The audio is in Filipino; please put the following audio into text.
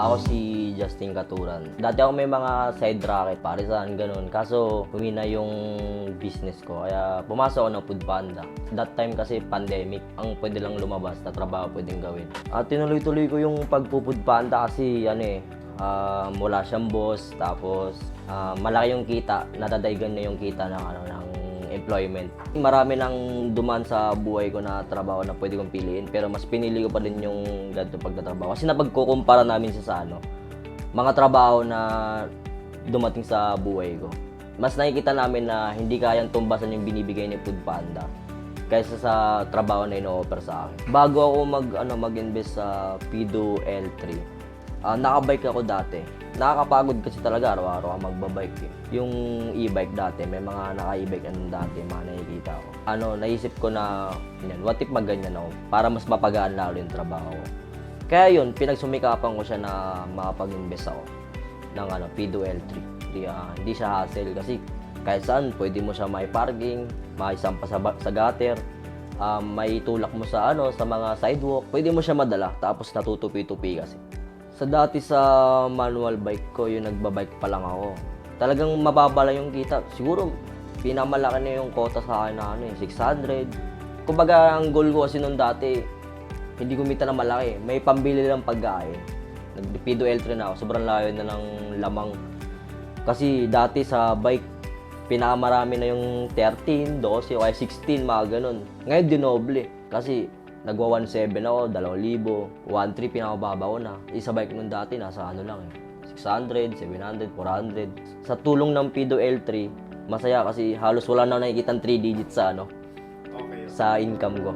Ako si Justin Katuran. Dati ako may mga side racket, parisan, ganun. Kaso humina yung business ko, kaya pumasok ako ng Foodpanda. That time kasi pandemic, ang pwede lang lumabas na trabaho pwedeng gawin. At tinuloy-tuloy ko yung pagpo-Foodpanda kasi wala siyang boss, tapos malaki yung kita, nadadaygan na yung kita ng employment. Marami nang duman sa buhay ko na trabaho na pwede kong piliin, pero mas pinili ko pa din yung ganito pagtatrabaho. Kasi napagkukumpara namin sa mga trabaho na dumating sa buhay ko. Mas nakikita namin na hindi kayang tumbasan yung binibigay ni Foodpanda kaysa sa trabaho na ino-offer sa akin. Bago ako mag-invest sa Pido L3, nakabike ako dati. Nakakapagod kasi talaga araw-araw ang magbabike eh. Yung e-bike dati, may mga naka-e-bike dati, mga nakikita ko. Naisip ko na, what if magganyan ako para mas mapagaan lalo yung trabaho ko. Kaya yun, pinagsumikapan ko siya na makapag-invest ako ng Pido L3. Hindi siya hassle kasi kahit saan, pwede mo siya may-parking, maisampa sa gutter, may tulak mo sa mga sidewalk, pwede mo siya madala, tapos natutupi-tupi kasi. Sa dati sa manual bike ko, yung nagbabike pa lang ako, talagang mababala yung kita. Siguro, pinamalaki na yung quota sa akin na 600. Kumbaga, ang goal ko kasi nung dati, hindi kumita na malaki. May pambili lang pagkain. Nag-Pido L3 na ako, sobrang layo na ng lamang. Kasi dati sa bike, pinakamarami na yung 13, 12, o kaya 16, mga ganun. Ngayon, dinoble. Kasi, nagwa 1.7 ako, 2,000, 1.3 pinakababa ko na. Isa bike nung dati, nasa 600, 700, 400. Sa tulong ng Pido L3, masaya kasi halos wala na nakikitang 3 digits sa income ko.